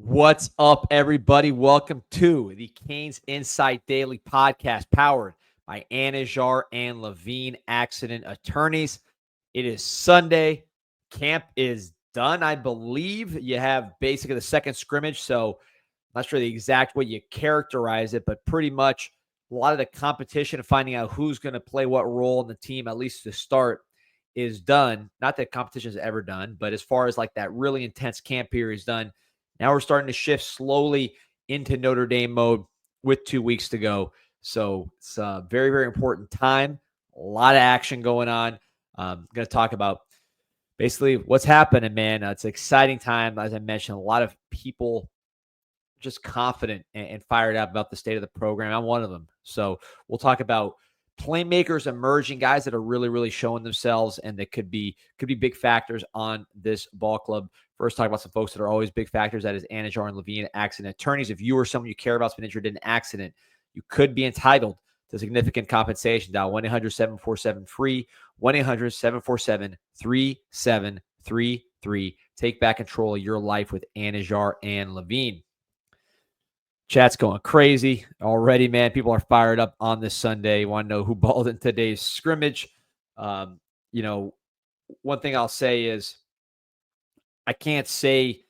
What's up, everybody? Welcome to the CanesInSight Daily Podcast, powered by Anajar and Levine Accident Attorneys. It is Sunday. Camp is done, I believe. You have basically the second scrimmage, so I'm not sure the exact way you characterize it, but pretty much a lot of the competition of finding out who's going to play what role in the team, at least to start, is done. Not that competition is ever done, but as far as like that really intense camp period is done, now we're starting to shift slowly into Notre Dame mode with 2 weeks to go. So it's a very, very important time. A lot of action going on. I'm going to talk about basically what's happening, man. It's an exciting time. As I mentioned, a lot of people just confident and fired up about the state of the program. I'm one of them. So we'll talk about playmakers emerging, guys that are really, really showing themselves and that could be big factors on this ball club. First, talk about some folks that are always big factors. That is Anajar and Levine Accident Attorneys. If you or someone you care about has been injured in an accident, you could be entitled to significant compensation. Dial 1-800-747-FREE, 1-800-747-3733. Take back control of your life with Anajar and Levine. Chat's going crazy already, man. People are fired up on this Sunday. Want to know who balled in today's scrimmage. One thing I'll say is I can't say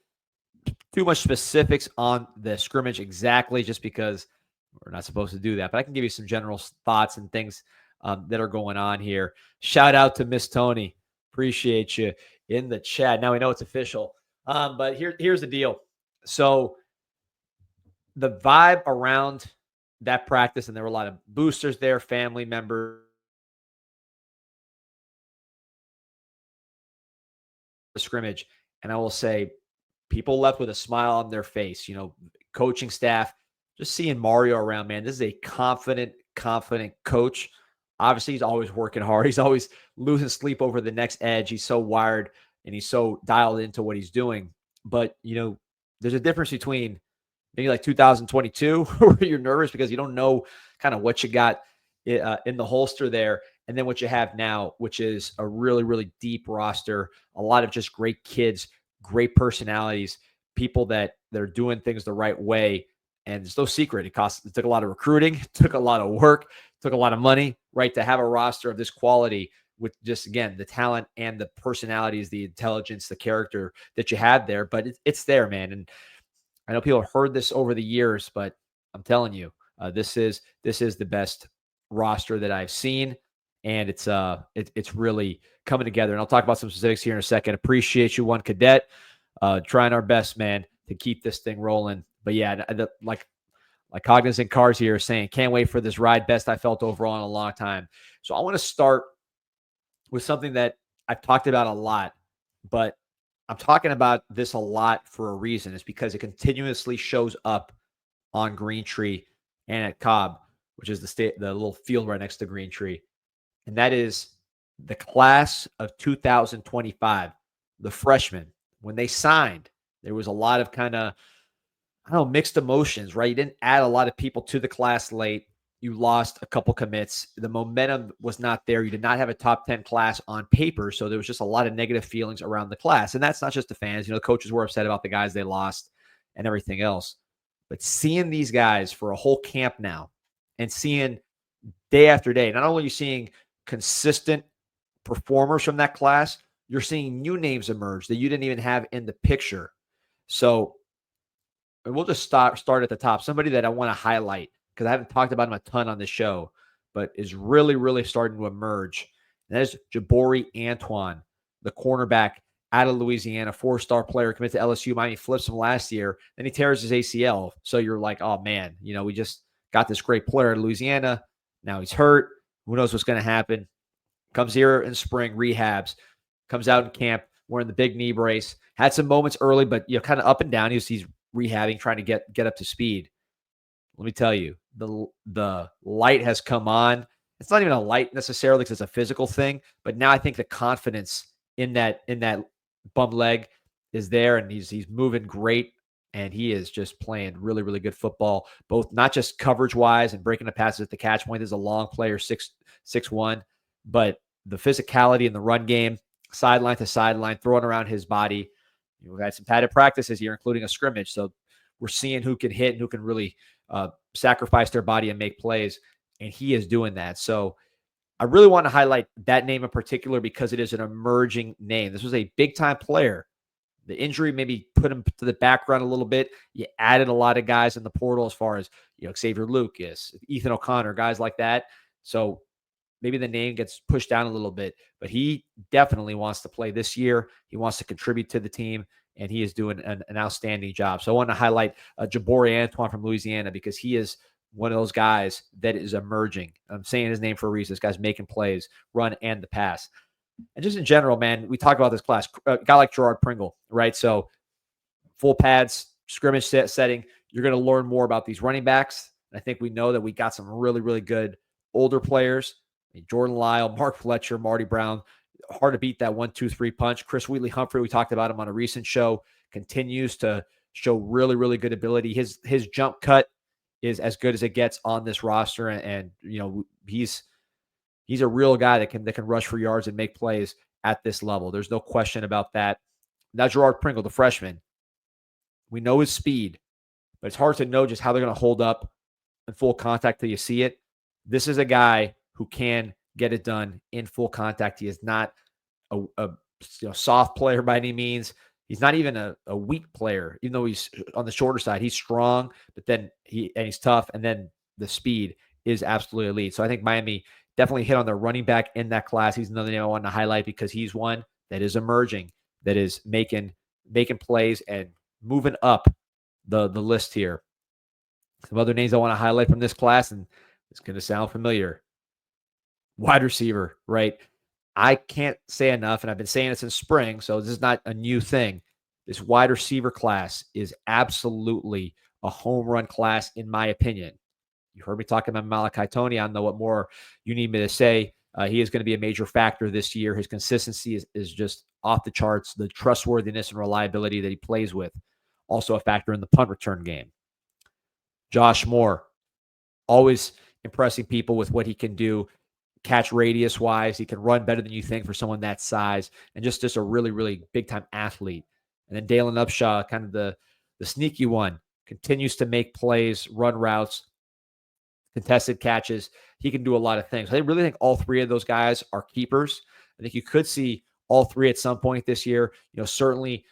too much specifics on the scrimmage exactly just because we're not supposed to do that. But I can give you some general thoughts and things that are going on here. Shout out to Miss Tony. Appreciate you in the chat. Now we know it's official. But here's the deal. So the vibe around that practice, and there were a lot of boosters there, family members, the scrimmage. And I will say people left with a smile on their face, coaching staff, just seeing Mario around, man. This is a confident coach. Obviously, he's always working hard. He's always losing sleep over the next edge. He's so wired and he's so dialed into what he's doing. But, there's a difference between maybe like 2022 where you're nervous because you don't know kind of what you got in the holster there. And then what you have now, which is a really, really deep roster, a lot of just great kids, great personalities, people that are doing things the right way. And there's no secret. It took a lot of recruiting, it took a lot of work, took a lot of money, right, to have a roster of this quality with just, again, the talent and the personalities, the intelligence, the character that you have there. But it's there, man. And I know people have heard this over the years, but I'm telling you, this is the best roster that I've seen, and it's really coming together. And I'll talk about some specifics here in a second. Appreciate you, One Cadet, trying our best, man, to keep this thing rolling. But yeah, like Cognizant Cars here is saying, can't wait for this ride. Best I felt overall in a long time. So I want to start with something that I've talked about a lot, but I'm talking about this a lot for a reason. It's because it continuously shows up on Green Tree and at Cobb, which is the little field right next to Green Tree. And that is the class of 2025, the freshmen. When they signed, there was a lot of kind of, mixed emotions, right? You didn't add a lot of people to the class late. You lost a couple commits. The momentum was not there. You did not have a top 10 class on paper. So there was just a lot of negative feelings around the class. And that's not just the fans. The coaches were upset about the guys they lost and everything else. But seeing these guys for a whole camp now and seeing day after day, not only are you seeing consistent performers from that class, you're seeing new names emerge that you didn't even have in the picture. So we'll just start at the top. Somebody that I want to highlight, because I haven't talked about him a ton on this show, but is really, really starting to emerge. And that is Jabari Antoine, the cornerback out of Louisiana, 4-star player, committed to LSU. Miami flips him last year. Then he tears his ACL. So you're like, oh, man, we just got this great player in Louisiana. Now he's hurt. Who knows what's going to happen? Comes here in spring, rehabs, comes out in camp wearing the big knee brace. Had some moments early, but kind of up and down. He's rehabbing, trying to get up to speed. Let me tell you, the light has come on. It's not even a light necessarily because it's a physical thing, but now I think the confidence in that bum leg is there, and he's moving great, and he is just playing really, really good football, both not just coverage-wise and breaking the passes at the catch point. There's a long player, 6'1", but the physicality in the run game, sideline to sideline, throwing around his body, We've had some padded practices here, including a scrimmage. So we're seeing who can hit and who can really sacrifice their body and make plays. And he is doing that. So I really want to highlight that name in particular because it is an emerging name. This was a big-time player. The injury maybe put him to the background a little bit. You added a lot of guys in the portal as far as, Xavier Lucas, Ethan O'Connor, guys like that. So maybe the name gets pushed down a little bit, but he definitely wants to play this year. He wants to contribute to the team, and he is doing an outstanding job. So I want to highlight Jabori Antoine from Louisiana because he is one of those guys that is emerging. I'm saying his name for a reason. This guy's making plays, run and the pass. And just in general, man, we talk about this class. A guy like Gerard Pringle, right? So full pads, scrimmage setting, you're going to learn more about these running backs. And I think we know that we got some really, really good older players. Jordan Lyle, Mark Fletcher, Marty Brown. Hard to beat that 1-2-3 punch. Chris Wheatley-Humphrey, we talked about him on a recent show, continues to show really, really good ability. His jump cut is as good as it gets on this roster. And he's a real guy that can rush for yards and make plays at this level. There's no question about that. Now, Gerard Pringle, the freshman, we know his speed, but it's hard to know just how they're going to hold up in full contact till you see it. This is a guy who can get it done in full contact. He is not a soft player by any means. He's not even a weak player, even though he's on the shorter side. He's strong, but then he's tough, and then the speed is absolutely elite. So I think Miami definitely hit on their running back in that class. He's another name I wanted to highlight because he's one that is emerging, that is making plays and moving up the list here. Some other names I want to highlight from this class, and it's going to sound familiar. Wide receiver, right? I can't say enough, and I've been saying it since spring, so this is not a new thing. This wide receiver class is absolutely a home run class, in my opinion. You heard me talking about Malachi Tony. I don't know what more you need me to say. He is going to be a major factor this year. His consistency is just off the charts. The trustworthiness and reliability that he plays with, also a factor in the punt return game. Josh Moore, always impressing people with what he can do. Catch radius wise, he can run better than you think for someone that size, and just a really, really big time athlete. And then Dalen Upshaw, kind of the sneaky one, continues to make plays, run routes, contested catches. He can do a lot of things. I really think all three of those guys are keepers. I think you could see all three at some point this year. Certainly,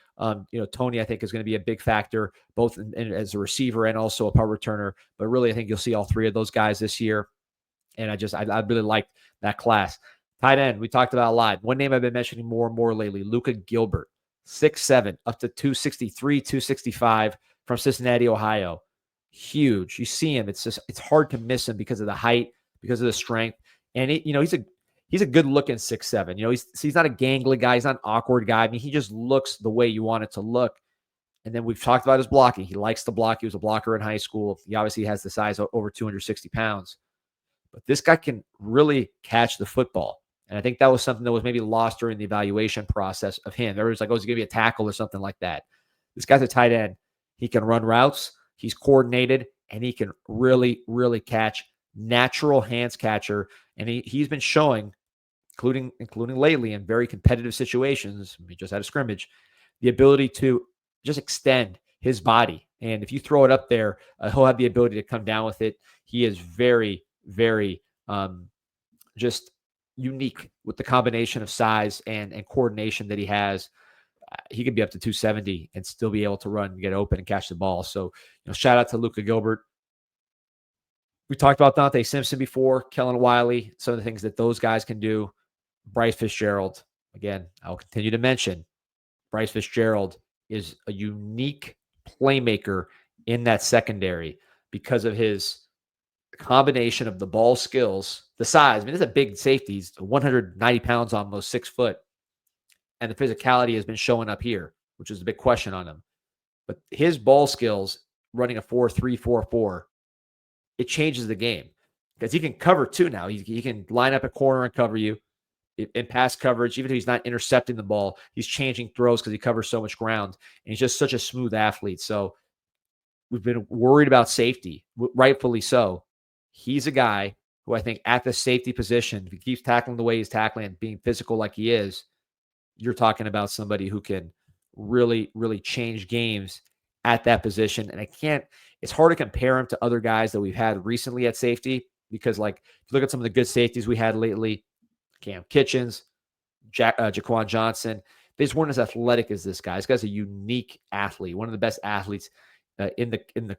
Tony, I think, is going to be a big factor, both as a receiver and also a punt returner. But really, I think you'll see all three of those guys this year. And I really liked that class. Tight end, we talked about a lot. One name I've been mentioning more and more lately, Luka Gilbert, 6'7", up to 263, 265 from Cincinnati, Ohio. Huge. You see him. It's hard to miss him because of the height, because of the strength. And he's a good looking 6'7". He's not a gangly guy. He's not an awkward guy. I mean, he just looks the way you want it to look. And then we've talked about his blocking. He likes to block. He was a blocker in high school. He obviously has the size of over 260 pounds. But this guy can really catch the football. And I think that was something that was maybe lost during the evaluation process of him. Everyone's like, oh, he's going to be a tackle or something like that. This guy's a tight end. He can run routes. He's coordinated, and he can really, really catch. Natural hands catcher. And he's been showing, including lately in very competitive situations, we just had a scrimmage, the ability to just extend his body. And if you throw it up there, he'll have the ability to come down with it. He is very, very just unique with the combination of size and coordination that he has. He could be up to 270 and still be able to run and get open and catch the ball. So, shout out to Luka Gilbert. We talked about Dante Simpson before, Kellen Wiley, some of the things that those guys can do. Bryce Fitzgerald, again, I'll continue to mention. Bryce Fitzgerald is a unique playmaker in that secondary because of his combination of the ball skills, the size. I mean, it's a big safety. He's 190 pounds, almost 6 foot. And the physicality has been showing up here, which is a big question on him. But his ball skills, running a 4-3, 4-4, it changes the game because he can cover too now. He can line up a corner and cover you in pass coverage. Even if he's not intercepting the ball, he's changing throws because he covers so much ground. And he's just such a smooth athlete. So we've been worried about safety, rightfully so. He's a guy who I think at the safety position, if he keeps tackling the way he's tackling and being physical like he is, you're talking about somebody who can really, really change games at that position. And it's hard to compare him to other guys that we've had recently at safety because, like, if you look at some of the good safeties we had lately, Cam Kitchens, Jaquan Johnson, they just weren't as athletic as this guy. This guy's a unique athlete, one of the best athletes in the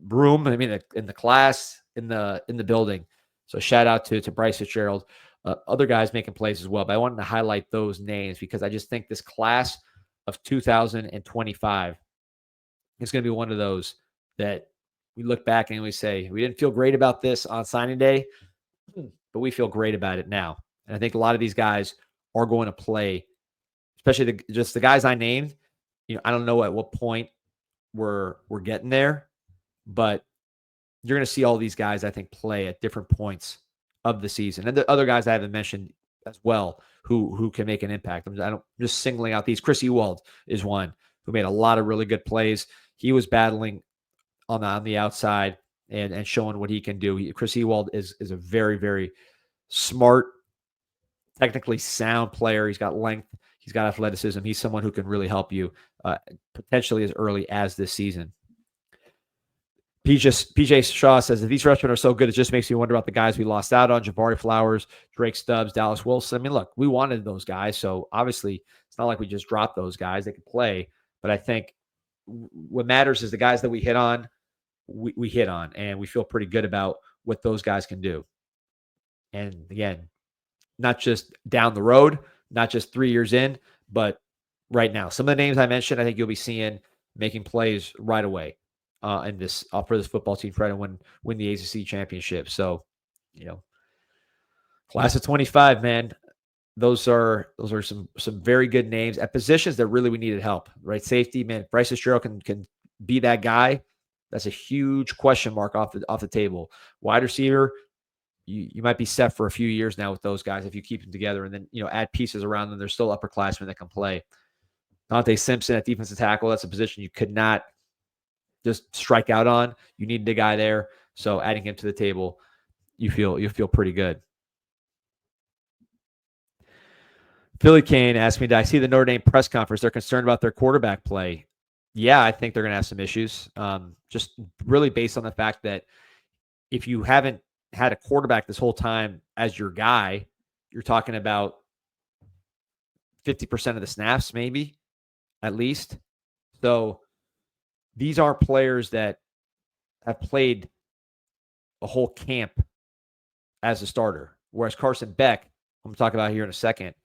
room. I mean, in the class, in the building. So shout out to Bryce Fitzgerald, other guys making plays as well. But I wanted to highlight those names because I just think this class of 2025 is going to be one of those that we look back and we say we didn't feel great about this on signing day, but we feel great about it now. And I think a lot of these guys are going to play, especially just the guys I named. I don't know at what point we're getting there, but you're going to see all these guys, I think, play at different points of the season. And the other guys I haven't mentioned as well who can make an impact. I'm just singling out these. Chris Ewald is one who made a lot of really good plays. He was battling on the outside and showing what he can do. Chris Ewald is a very, very smart, technically sound player. He's got length. He's got athleticism. He's someone who can really help you potentially as early as this season. PJ Shaw says, if these freshmen are so good, it just makes me wonder about the guys we lost out on, Jabari Flowers, Drake Stubbs, Dallas Wilson. I mean, look, we wanted those guys, so obviously it's not like we just dropped those guys. They could play, but I think what matters is the guys that we hit on, we hit on, and we feel pretty good about what those guys can do. And again, not just down the road, not just 3 years in, but right now. Some of the names I mentioned, I think you'll be seeing making plays right away. For this football team trying to win the ACC championship. So, class of 25, man, those are some very good names at positions that really we needed help, right? Safety, man, Bryce Fitzgerald can be that guy. That's a huge question mark off the table. Wide receiver, you might be set for a few years now with those guys if you keep them together, and then add pieces around them. They're still upperclassmen that can play. Dante Simpson at defensive tackle, that's a position you could not just strike out on. You need the guy there. So adding him to the table, you feel pretty good. Philly Kane asked me, did I see the Notre Dame press conference? They're concerned about their quarterback play. Yeah, I think they're going to have some issues. Just really based on the fact that if you haven't had a quarterback this whole time as your guy, you're talking about 50% of the snaps, maybe, at least. So these aren't players that have played a whole camp as a starter, whereas Carson Beck, I'm going to talk about here in a second,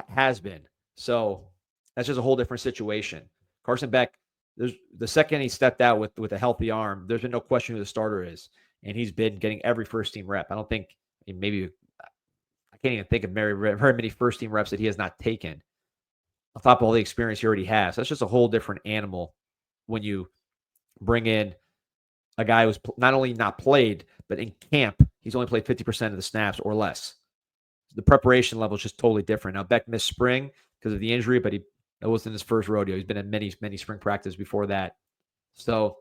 has been. So that's just a whole different situation. Carson Beck, the second he stepped out with a healthy arm, there's been no question who the starter is, and he's been getting every first-team rep. I don't think I can't even think of very many first-team reps that he has not taken on top of all the experience he already has. That's just a whole different animal when you bring in a guy who's not only not played, but in camp, he's only played 50% of the snaps or less. The preparation level is just totally different. Now, Beck missed spring because of the injury, but it wasn't his first rodeo. He's been in many, many spring practices before that. So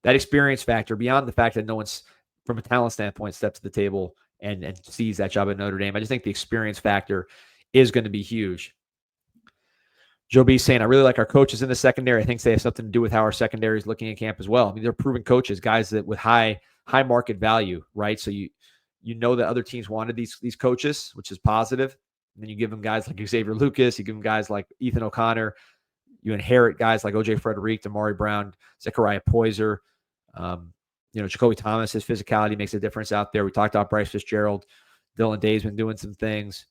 that experience factor, beyond the fact that no one's, from a talent standpoint, steps to the table and sees that job at Notre Dame, I just think the experience factor is going to be huge. Joe B saying, I really like our coaches in the secondary. I think they have something to do with how our secondary is looking at camp as well. I mean, they're proven coaches, guys that with high market value, right? So you know that other teams wanted these coaches, which is positive. And then you give them guys like Xavier Lucas, you give them guys like Ethan O'Connor, you inherit guys like OJ Frederick, Damari Brown, Zechariah Poyser, Jacoby Thomas. His physicality makes a difference out there. We talked about Bryce Fitzgerald. Dylan Day's been doing some things.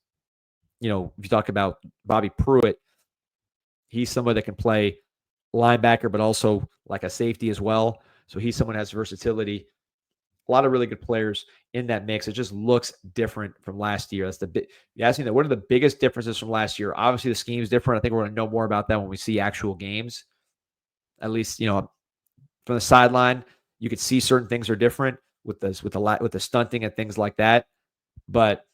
If you talk about Bobby Pruitt, he's someone that can play linebacker, but also like a safety as well. So he's someone who has versatility. A lot of really good players in that mix. It just looks different from last year. That's you ask me that. What are the biggest differences from last year? Obviously, the scheme is different. I think we're going to know more about that when we see actual games. At least, from the sideline, you could see certain things are different with the stunting and things like that. But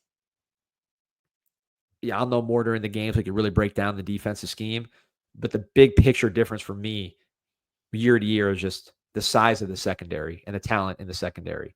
yeah, I'll know more during the games. We could really break down the defensive scheme. But the big picture difference for me year to year is just the size of the secondary and the talent in the secondary.